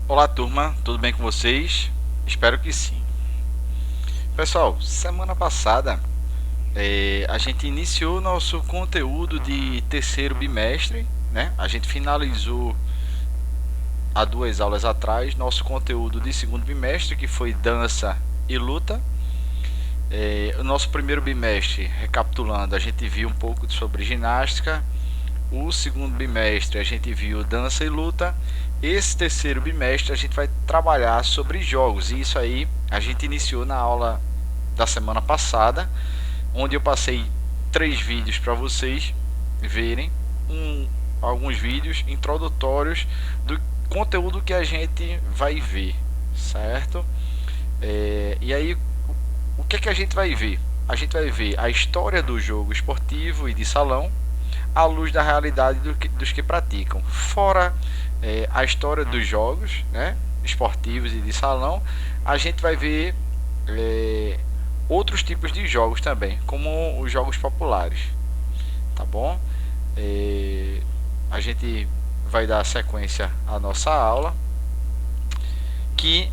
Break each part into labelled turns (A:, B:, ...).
A: Olá turma, tudo bem com vocês? Espero que sim. Pessoal, semana passada a gente iniciou nosso conteúdo de terceiro bimestre, né? A gente finalizou há 2 aulas atrás nosso conteúdo de segundo bimestre, que foi dança e luta. O nosso primeiro bimestre, recapitulando, a gente viu um pouco sobre ginástica. O segundo bimestre a gente viu dança e luta. Esse terceiro bimestre a gente vai trabalhar sobre jogos, e isso aí a gente iniciou na aula da semana passada, onde eu passei 3 vídeos para vocês verem, alguns vídeos introdutórios do conteúdo que a gente vai ver, certo? E aí, o que é que a gente vai ver? A gente vai ver a história do jogo esportivo e de salão à luz da realidade dos que praticam. Fora a história dos jogos, né, esportivos e de salão, a gente vai ver outros tipos de jogos também, como os jogos populares, tá bom? A gente vai dar sequência à nossa aula, que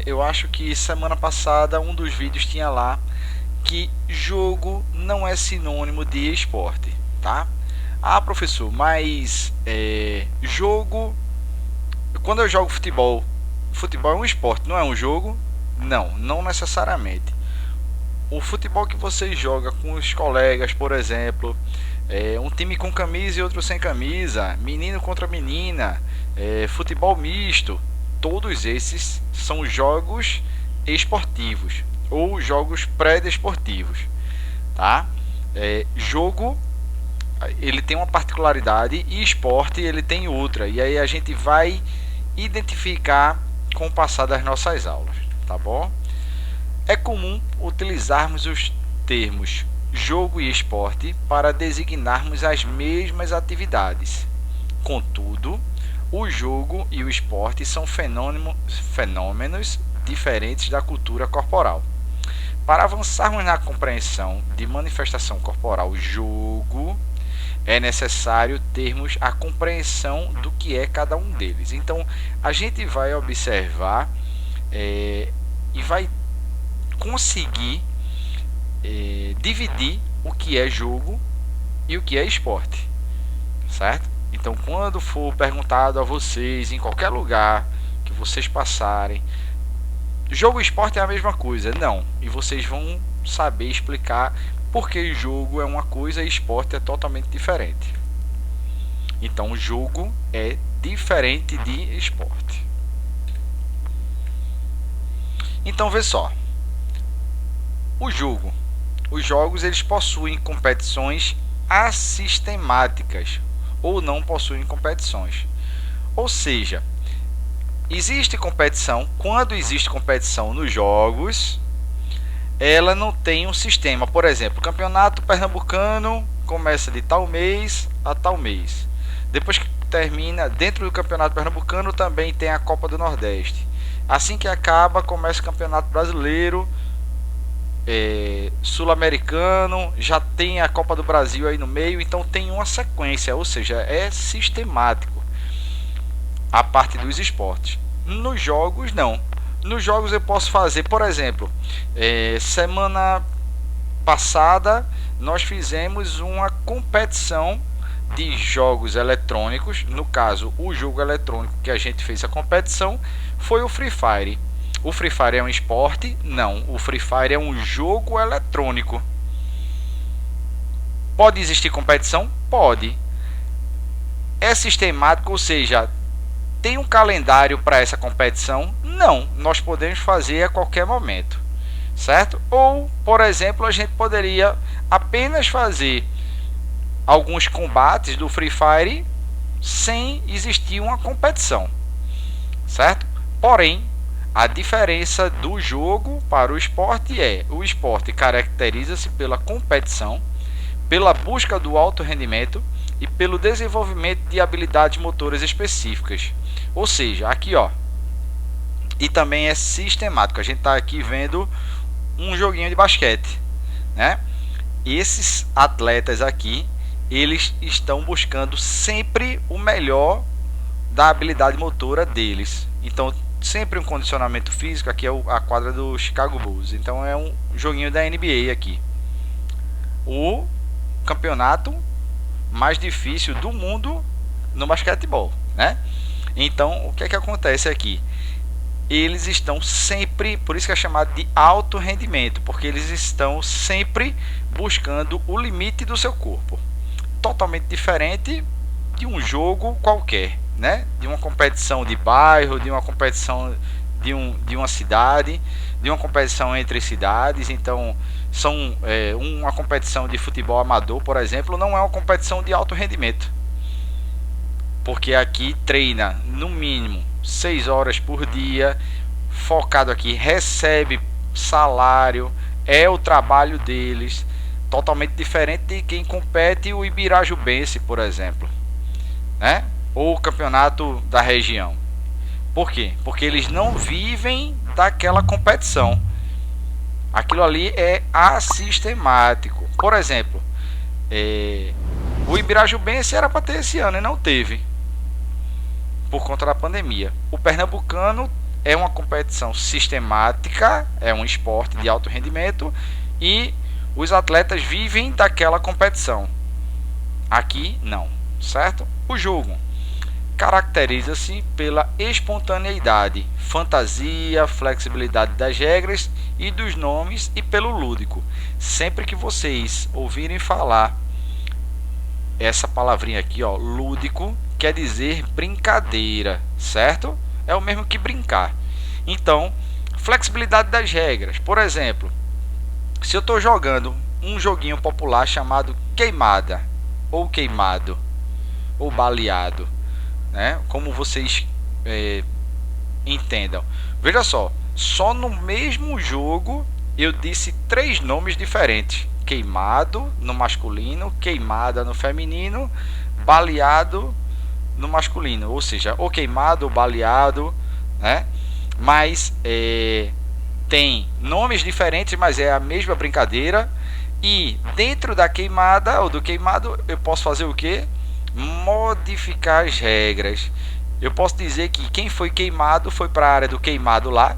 A: eu acho que semana passada um dos vídeos tinha lá que jogo não é sinônimo de esporte, tá? Ah, professor, mas jogo, quando eu jogo futebol, futebol é um esporte, não é um jogo? Não, não necessariamente. O futebol que você joga com os colegas, por exemplo, um time com camisa e outro sem camisa, menino contra menina, futebol misto, todos esses são jogos esportivos ou jogos pré-desportivos, tá? Jogo, ele tem uma particularidade e esporte ele tem outra, e aí a gente vai identificar com o passar das nossas aulas, tá bom? É comum utilizarmos os termos jogo e esporte para designarmos as mesmas atividades. Contudo, o jogo e o esporte são fenômenos diferentes da cultura corporal. Para avançarmos na compreensão de manifestação corporal jogo, é necessário termos a compreensão do que é cada um deles. Então, a gente vai observar e vai conseguir dividir o que é jogo e o que é esporte, certo? Então, quando for perguntado a vocês em qualquer lugar que vocês passarem, jogo e esporte é a mesma coisa? Não. E vocês vão saber explicar porque jogo é uma coisa e esporte é totalmente diferente. Então, jogo é diferente de esporte. Então, vê só. Os jogos eles possuem competições assistemáticas ou não possuem competições. Ou seja, existe competição. Quando existe competição nos jogos, ela não tem um sistema. Por exemplo, o campeonato pernambucano começa de tal mês a tal mês. Depois que termina, dentro do campeonato pernambucano também tem a Copa do Nordeste. Assim que acaba, começa o campeonato brasileiro, sul-americano, já tem a Copa do Brasil aí no meio. Então tem uma sequência, ou seja, é sistemático a parte dos esportes. Nos jogos não. Nos jogos eu posso fazer, por exemplo, semana passada nós fizemos uma competição de jogos eletrônicos. No caso, o jogo eletrônico que a gente fez a competição foi o Free Fire. O Free Fire é um esporte? Não, o Free Fire é um jogo eletrônico. Pode existir competição? Pode. É sistemático, ou seja, tem um calendário para essa competição? Não, nós podemos fazer a qualquer momento, certo? Ou, por exemplo, a gente poderia apenas fazer alguns combates do Free Fire sem existir uma competição, certo? Porém, a diferença do jogo para o esporte é: o esporte caracteriza-se pela competição, pela busca do alto rendimento e pelo desenvolvimento de habilidades motoras específicas. Ou seja, aqui ó, e também é sistemático. A gente está aqui vendo um joguinho de basquete, né? Esses atletas aqui, eles estão buscando sempre o melhor da habilidade motora deles. Então, sempre um condicionamento físico. Aqui é a quadra do Chicago Bulls. Então, é um joguinho da NBA aqui. O campeonato mais difícil do mundo no basquetebol, né? Então, o que é que acontece aqui? Eles estão sempre, por isso que é chamado de alto rendimento, porque eles estão sempre buscando o limite do seu corpo. Totalmente diferente de um jogo qualquer, né? De uma competição de bairro, de uma competição de uma cidade, de uma competição entre cidades. Então, uma competição de futebol amador, por exemplo, não é uma competição de alto rendimento, porque aqui treina no mínimo 6 horas por dia, focado aqui, recebe salário, é o trabalho deles, totalmente diferente de quem compete o Ibirajubense, por exemplo, né? Ou o campeonato da região. Por quê? Porque eles não vivem daquela competição. Aquilo ali é assistemático. Por exemplo, o Ibirajubense era para ter esse ano e não teve, por conta da pandemia. O pernambucano é uma competição sistemática, é um esporte de alto rendimento e os atletas vivem daquela competição. Aqui não, certo? O jogo caracteriza-se pela espontaneidade, fantasia, flexibilidade das regras e dos nomes e pelo lúdico. Sempre que vocês ouvirem falar essa palavrinha aqui, ó, lúdico, quer dizer brincadeira, certo? É o mesmo que brincar. Então, flexibilidade das regras. Por exemplo, se eu estou jogando um joguinho popular chamado queimada, ou queimado, ou baleado, né? Como vocês entendam. Veja só no mesmo jogo eu disse 3 nomes diferentes: queimado no masculino, queimada no feminino, baleado no masculino, ou seja, ou queimado ou baleado, né? Mas tem nomes diferentes, mas é a mesma brincadeira. E dentro da queimada ou do queimado eu posso fazer o que? Modificar as regras. Eu posso dizer que quem foi queimado foi para a área do queimado lá,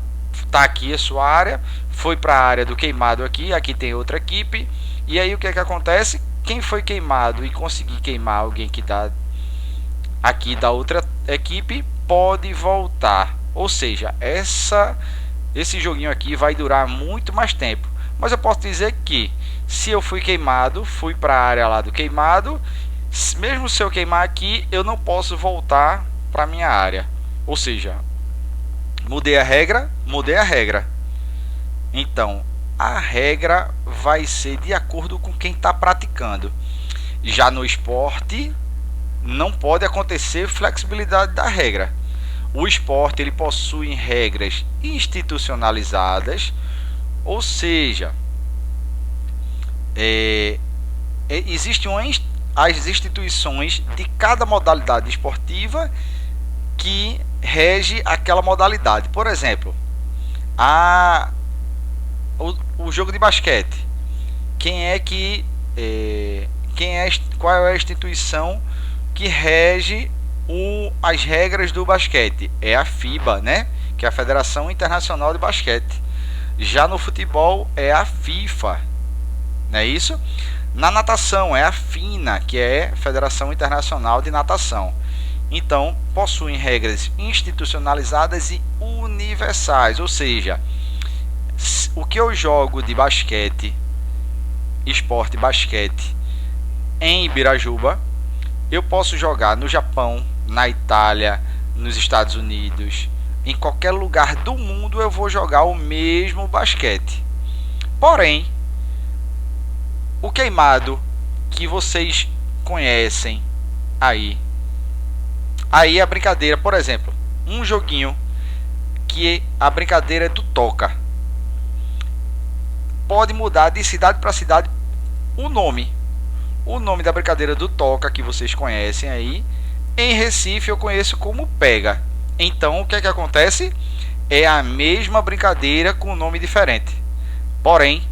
A: tá aqui a sua área, foi para a área do queimado aqui tem outra equipe. E aí o que é que acontece? Quem foi queimado e conseguir queimar alguém que dá aqui da outra equipe pode voltar. Ou seja, esse joguinho aqui vai durar muito mais tempo. Mas eu posso dizer que se eu fui queimado, fui para a área lá do queimado, mesmo se eu queimar aqui, eu não posso voltar para minha área. Ou seja, mudei a regra. Então, a regra vai ser de acordo com quem está praticando. Já no esporte, não pode acontecer flexibilidade da regra. O esporte ele possui regras institucionalizadas, ou seja, existem as instituições de cada modalidade esportiva que rege aquela modalidade. Por exemplo, o jogo de basquete. Qual é a instituição que rege as regras do basquete? É a FIBA, né? Que é a Federação Internacional de Basquete. Já no futebol é a FIFA, não é isso? Na natação é a FINA, que é Federação Internacional de Natação. Então, possuem regras institucionalizadas e universais, ou seja, o que eu jogo de basquete, esporte basquete, em Ibirajuba, eu posso jogar no Japão, na Itália, nos Estados Unidos, em qualquer lugar do mundo eu vou jogar o mesmo basquete. Porém, o queimado que vocês conhecem aí a brincadeira, por exemplo, um joguinho que a brincadeira é do toca, pode mudar de cidade para cidade o nome da brincadeira do toca que vocês conhecem aí. Em Recife eu conheço como pega. Então o que é que acontece? É a mesma brincadeira com nome diferente. Porém,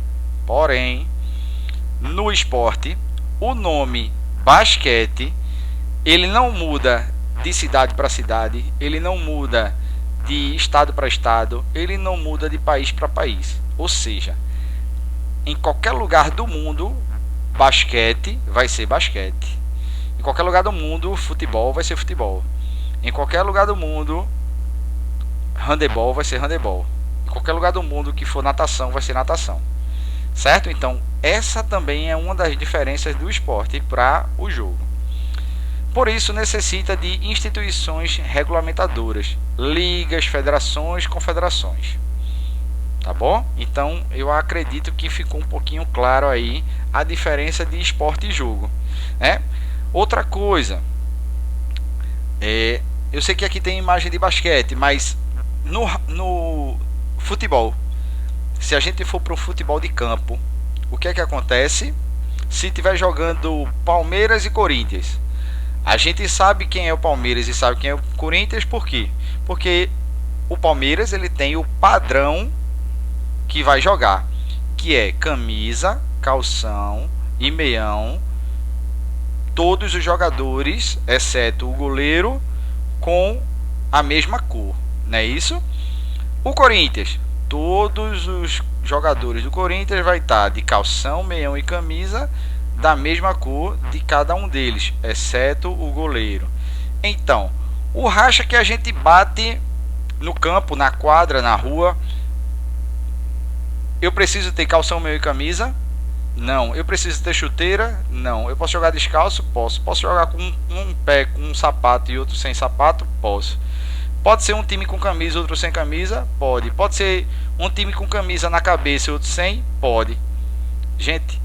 A: no esporte, o nome basquete ele não muda de cidade para cidade, ele não muda de estado para estado, ele não muda de país para país. Ou seja, em qualquer lugar do mundo, basquete vai ser basquete. Em qualquer lugar do mundo, futebol vai ser futebol. Em qualquer lugar do mundo, handebol vai ser handebol. Em qualquer lugar do mundo que for natação, vai ser natação. Certo? Então, essa também é uma das diferenças do esporte para o jogo. Por isso, necessita de instituições regulamentadoras, ligas, federações, confederações. Tá bom? Então, eu acredito que ficou um pouquinho claro aí a diferença de esporte e jogo, né? Outra coisa, eu sei que aqui tem imagem de basquete, mas no futebol, se a gente for para o futebol de campo, o que é que acontece? Se estiver jogando Palmeiras e Corinthians, a gente sabe quem é o Palmeiras e sabe quem é o Corinthians, por quê? Porque o Palmeiras ele tem o padrão que vai jogar, que é camisa, calção e meião, todos os jogadores, exceto o goleiro, com a mesma cor, não é isso? O Corinthians, todos os jogadores do Corinthians vai estar de calção, meião e camisa da mesma cor de cada um deles, exceto o goleiro. Então, o racha que a gente bate no campo, na quadra, na rua, eu preciso ter calção, meião e camisa? Não. Eu preciso ter chuteira? Não. Eu posso jogar descalço? Posso. Posso jogar com um pé com um sapato e outro sem sapato? Posso. Pode ser um time com camisa, outro sem camisa? Pode. Pode ser um time com camisa na cabeça e outro sem? Pode. Gente,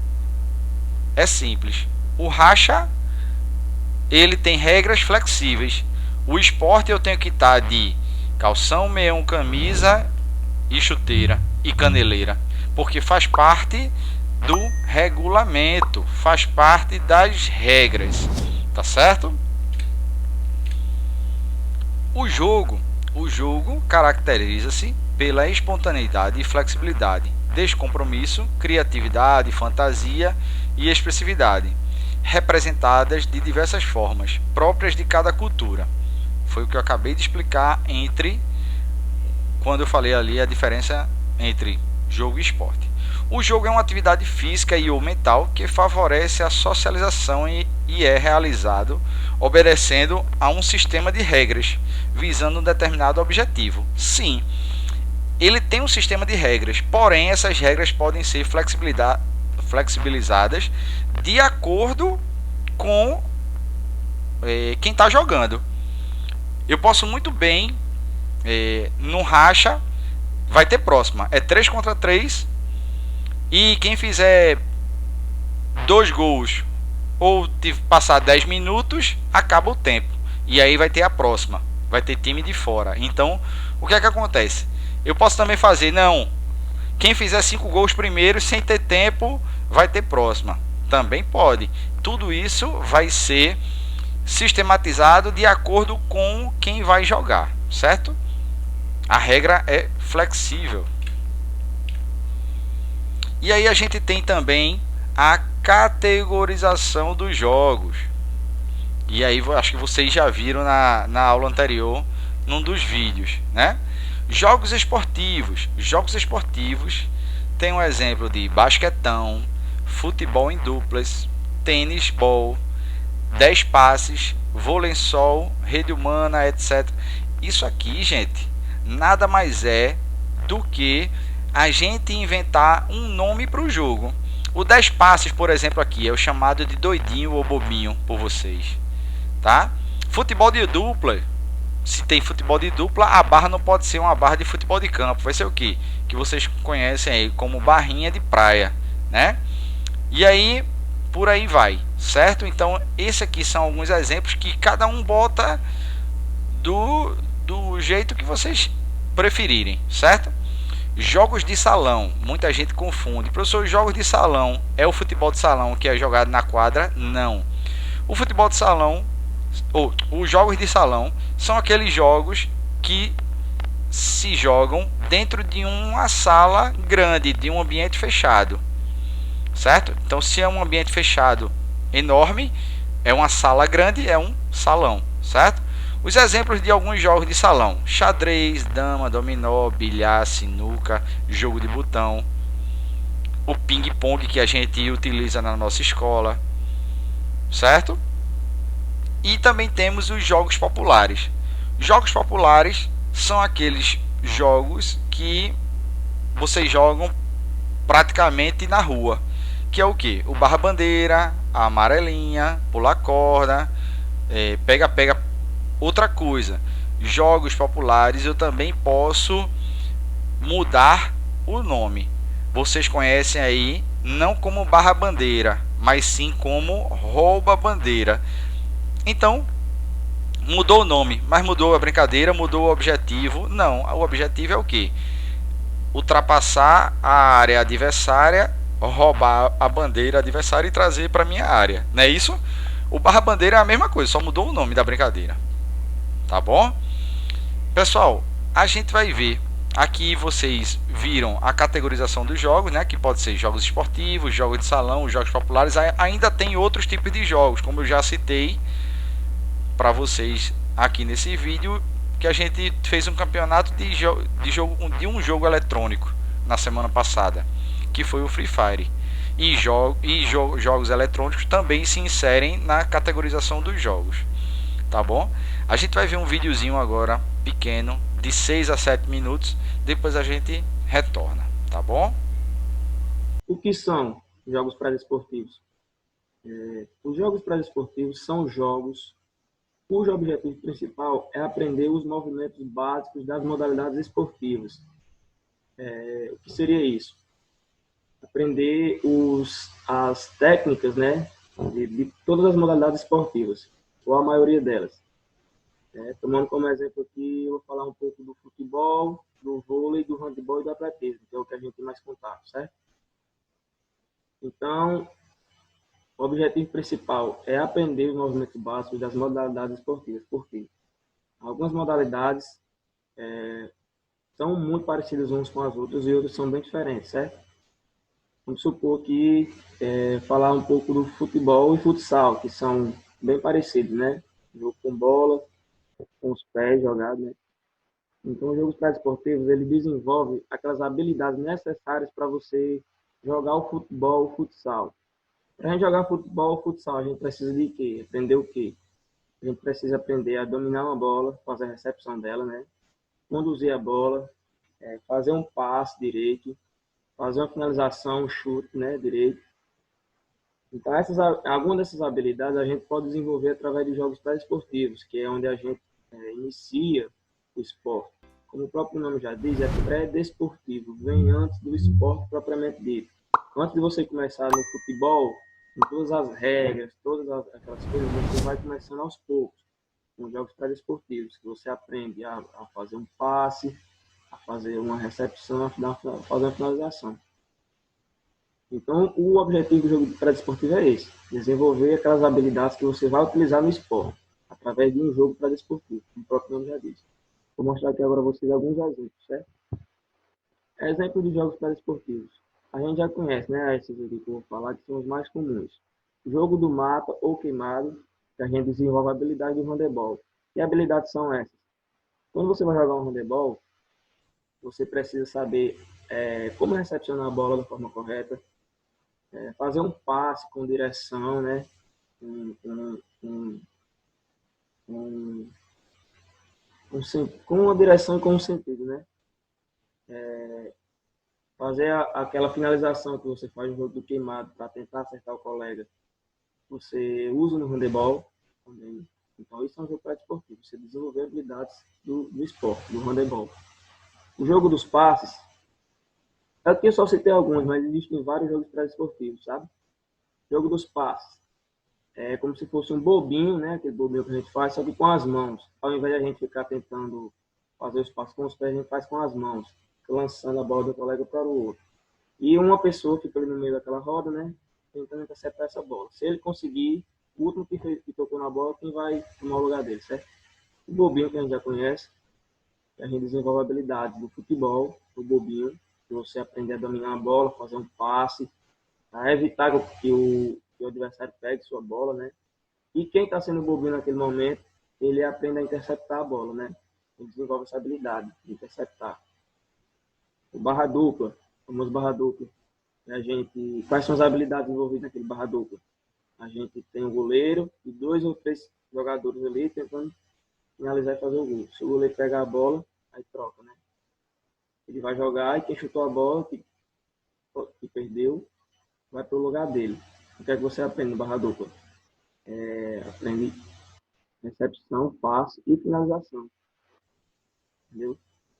A: é simples. O racha, ele tem regras flexíveis. O esporte eu tenho que estar de calção, meião, camisa e chuteira e caneleira, porque faz parte do regulamento, faz parte das regras, tá certo? O jogo caracteriza-se pela espontaneidade e flexibilidade, descompromisso, criatividade, fantasia e expressividade, representadas de diversas formas, próprias de cada cultura. Foi o que eu acabei de explicar quando eu falei ali a diferença entre jogo e esporte. O jogo é uma atividade física e ou mental que favorece a socialização e é realizado obedecendo a um sistema de regras, visando um determinado objetivo. Sim, ele tem um sistema de regras, porém essas regras podem ser flexibilizadas de acordo com quem está jogando. Eu posso muito bem, no racha, vai ter próxima, é 3 contra 3, e quem fizer 2 gols ou passar 10 minutos, acaba o tempo, e aí vai ter a próxima, vai ter time de fora. Então, o que é que acontece? Eu posso também fazer, não, quem fizer 5 gols primeiro, sem ter tempo, vai ter próxima, também pode. Tudo isso vai ser sistematizado de acordo com quem vai jogar, certo? A regra é flexível. E aí a gente tem também a categorização dos jogos. E aí acho que vocês já viram na aula anterior, num dos vídeos, né? Jogos esportivos. Jogos esportivos tem um exemplo de basquetão, futebol em duplas, tênis ball, 10 passes, vôlei-sol, rede humana, etc. Isso aqui, gente, nada mais é do que a gente inventar um nome para o jogo. O 10 passes, por exemplo, aqui é o chamado de doidinho ou bobinho por vocês, tá? Futebol de dupla, se tem futebol de dupla, a barra não pode ser uma barra de futebol de campo, vai ser o que? Que vocês conhecem aí como barrinha de praia, né? E aí, por aí vai, certo? Então, esses aqui são alguns exemplos que cada um bota do jeito que vocês preferirem, certo? Jogos de salão, muita gente confunde. Professor, jogos de salão é o futebol de salão que é jogado na quadra? Não. O futebol de salão, ou os jogos de salão, são aqueles jogos que se jogam dentro de uma sala grande, de um ambiente fechado, certo? Então, se é um ambiente fechado enorme, é uma sala grande, é um salão, certo? Os exemplos de alguns jogos de salão: xadrez, dama, dominó, bilhar, sinuca, jogo de botão, o ping-pong que a gente utiliza na nossa escola, certo? E também temos os jogos populares. Jogos populares são aqueles jogos que vocês jogam praticamente na rua, que é o que? O barra bandeira, a amarelinha, pular corda, pega pega. Outra coisa, jogos populares eu também posso mudar o nome. Vocês conhecem aí não como barra bandeira, mas sim como rouba bandeira. Então mudou o nome, mas mudou a brincadeira, mudou o objetivo. Não, o objetivo é o que? Ultrapassar a área adversária, roubar a bandeira adversária e trazer para minha área. Não é isso? O barra bandeira é a mesma coisa, só mudou o nome da brincadeira. Tá bom? Pessoal, a gente vai ver. Aqui vocês viram a categorização dos jogos, né? Que pode ser jogos esportivos, jogos de salão, jogos populares. Ainda tem outros tipos de jogos, como eu já citei para vocês aqui nesse vídeo, que a gente fez um campeonato de um jogo eletrônico na semana passada, que foi o Free Fire. E jogos eletrônicos também se inserem na categorização dos jogos. Tá bom? A gente vai ver um videozinho agora pequeno de 6 a 7 minutos, depois a gente retorna, tá bom?
B: O que são jogos pré-desportivos? Os jogos pré-desportivos são jogos cujo objetivo principal é aprender os movimentos básicos das modalidades esportivas. O que seria isso? Aprender as técnicas, né, de todas as modalidades esportivas, ou a maioria delas. Tomando como exemplo aqui, eu vou falar um pouco do futebol, do vôlei, do handebol e do atletismo, que é o que a gente tem mais contato, certo? Então, o objetivo principal é aprender os movimentos básicos das modalidades esportivas. Por quê? Algumas modalidades são muito parecidas umas com as outras e outras são bem diferentes, certo? Vamos supor que falar um pouco do futebol e futsal, que são bem parecidos, né? Jogo com bola, com os pés jogados, né? Então, os jogos pré-esportivos, ele desenvolve aquelas habilidades necessárias para você jogar o futebol, o futsal. Para a gente jogar futebol ou futsal, a gente precisa de quê? Aprender o quê? A gente precisa aprender a dominar uma bola, fazer a recepção dela, né? Conduzir a bola, fazer um passe direito, fazer uma finalização, um chute, né, direito. Então, algumas dessas habilidades a gente pode desenvolver através de jogos pré-esportivos, que é onde a gente inicia o esporte. Como o próprio nome já diz, é pré-desportivo, vem antes do esporte propriamente dito. Antes de você começar no futebol, com todas as regras, aquelas coisas, você vai começando aos poucos, com jogos pré-desportivos, que você aprende a fazer um passe, a fazer uma recepção, a fazer uma finalização. Então, o objetivo do jogo pré-desportivo é esse, desenvolver aquelas habilidades que você vai utilizar no esporte, através de um jogo pré-desportivo, como o próprio nome já diz. Vou mostrar aqui agora a vocês alguns exemplos, certo? Exemplo de jogos pré-desportivos. A gente já conhece, né? Esses aqui que eu vou falar, que são os mais comuns. Jogo do mata ou queimado, que a gente desenvolve a habilidade do handebol. E habilidades são essas? Quando você vai jogar um handebol, você precisa saber como recepcionar a bola da forma correta, fazer um passe com direção, né? Com uma direção e com um sentido, né? Fazer aquela finalização que você faz no jogo do queimado para tentar acertar o colega, você usa no handebol também. Então, isso é um jogo pré-esportivo, você desenvolver habilidades do esporte, do handebol. O jogo dos passes, aqui eu só citei alguns, mas existem vários jogos pré-esportivos, sabe? O jogo dos passes é como se fosse um bobinho, né? Aquele bobinho que a gente faz, só que com as mãos. Ao invés de a gente ficar tentando fazer os passos com os pés, a gente faz com as mãos, lançando a bola do colega para o outro. E uma pessoa fica ali no meio daquela roda, né? Tentando interceptar essa bola. Se ele conseguir, o último que tocou na bola, quem vai tomar o lugar dele, certo? O bobinho que a gente já conhece, a gente desenvolve habilidades do futebol, o bobinho, que você aprender a dominar a bola, fazer um passe, a evitar que o adversário pegue sua bola, né? E quem está sendo bobinho naquele momento ele aprende a interceptar a bola, né? Ele desenvolve essa habilidade de interceptar. O barra dupla, o famoso barra dupla. Quais são as habilidades envolvidas naquele barra dupla? A gente tem um goleiro e 2 ou 3 jogadores ali tentando finalizar e fazer o gol. Se o goleiro pegar a bola, aí troca, né? Ele vai jogar e quem chutou a bola, que perdeu, vai para o lugar dele. O que é que você aprende no barra dupla? Aprende recepção, passe e finalização. Entendeu?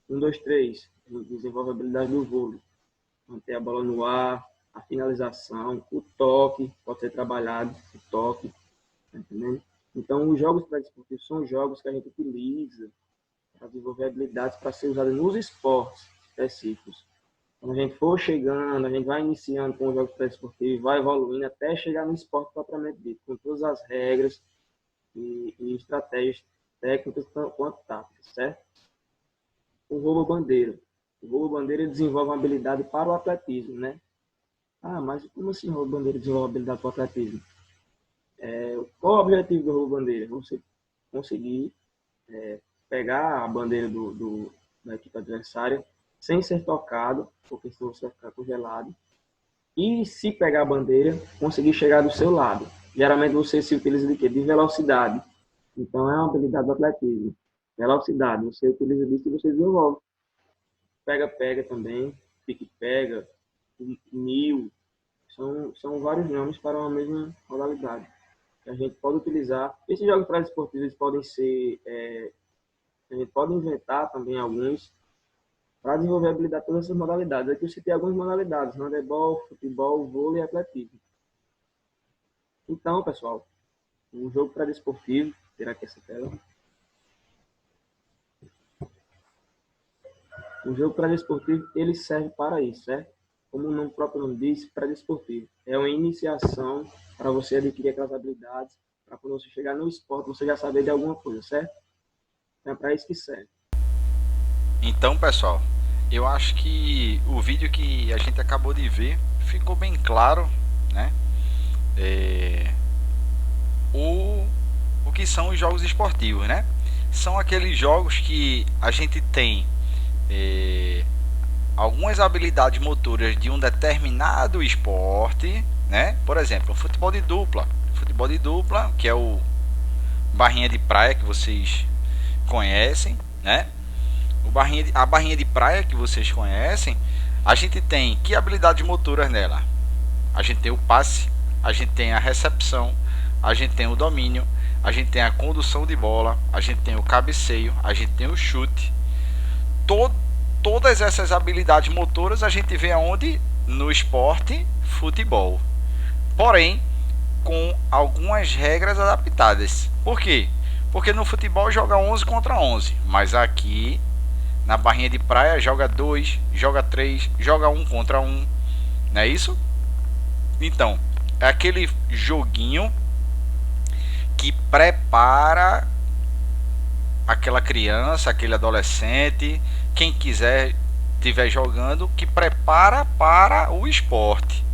B: 1, 2, 3. Desenvolve a habilidade do vôlei. Manter a bola no ar, a finalização, o toque, pode ser trabalhado, o toque. Tá entendendo? Então, os jogos pré-desportivos são jogos que a gente utiliza para desenvolver habilidades para ser usadas nos esportes específicos. Quando a gente for chegando, a gente vai iniciando com os jogos pré-desportivos, vai evoluindo até chegar no esporte propriamente dito, com todas as regras e estratégias técnicas quanto táticas, certo? O roubo-bandeira. O roubo-bandeira desenvolve uma habilidade para o atletismo, né? Ah, mas como assim o roubo-bandeira desenvolve habilidade para o atletismo? Qual o objetivo do roubo-bandeira? Você conseguir pegar a bandeira da equipe adversária sem ser tocado, porque senão você vai ficar congelado. E se pegar a bandeira, conseguir chegar do seu lado. Geralmente você se utiliza de quê? De velocidade. Então é uma habilidade do atletismo. Velocidade, você utiliza disso e você desenvolve. Pega-pega também, pique-pega, mil. São vários nomes para uma mesma modalidade. Que a gente pode utilizar. Esses jogos pré-esportivos podem ser... a gente pode inventar também alguns para desenvolver a habilidade de todas essas modalidades. Aqui eu citei algumas modalidades: handebol, futebol, vôlei e atletismo. Então, pessoal, o jogo pré-desportivo, tirar aqui essa tela. O jogo pré-desportivo, ele serve para isso, certo? Como o nome próprio nome diz, pré-desportivo. É uma iniciação para você adquirir aquelas habilidades, para quando você chegar no esporte, você já saber de alguma coisa, certo? É para isso que serve.
A: Então, pessoal, eu acho que o vídeo que a gente acabou de ver ficou bem claro, né? O que são os jogos esportivos, né? São aqueles jogos que a gente tem algumas habilidades motoras de um determinado esporte, né? Por exemplo, o futebol de dupla, que é o barrinha de praia que vocês conhecem, né? A barrinha de praia que vocês conhecem, a gente tem que habilidades motoras nela? A gente tem o passe, a gente tem a recepção, a gente tem o domínio, a gente tem a condução de bola, a gente tem o cabeceio, a gente tem o chute. Todas essas habilidades motoras a gente vê aonde? No esporte futebol. Porém, com algumas regras adaptadas. Por quê? Porque no futebol joga 11 contra 11, mas aqui na barrinha de praia joga 2, joga 3, joga 1 contra 1. Não é isso? Então, é aquele joguinho que prepara aquela criança, aquele adolescente, quem quiser estiver jogando, que prepara para o esporte,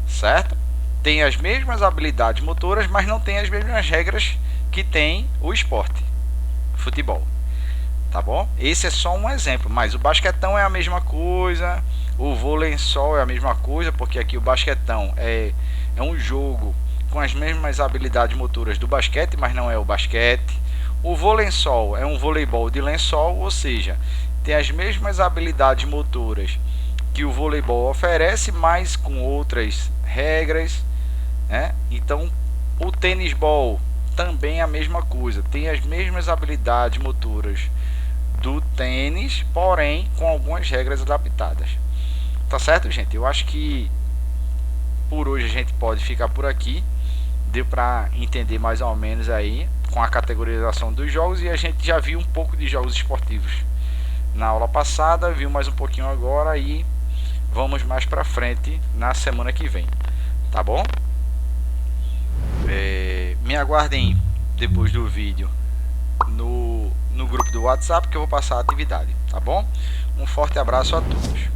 A: certo? Tem as mesmas habilidades motoras, mas não tem as mesmas regras que tem o esporte, futebol. Tá bom? Esse é só um exemplo, mas o basquetão é a mesma coisa, o vôlei só é a mesma coisa, porque aqui o basquetão é um jogo com as mesmas habilidades motoras do basquete, mas não é o basquete. O vôlei-sol é um voleibol de lençol, ou seja, tem as mesmas habilidades motoras que o voleibol oferece, mas com outras regras, né? Então, o tênis-bol também é a mesma coisa, tem as mesmas habilidades motoras do tênis, porém com algumas regras adaptadas. Tá certo, gente? Eu acho que por hoje a gente pode ficar por aqui. Deu para entender mais ou menos aí com a categorização dos jogos, e a gente já viu um pouco de jogos esportivos na aula passada, viu mais um pouquinho agora, e vamos mais para frente na semana que vem, tá bom? Me aguardem depois do vídeo no grupo do WhatsApp, que eu vou passar a atividade, tá bom? Um forte abraço a todos.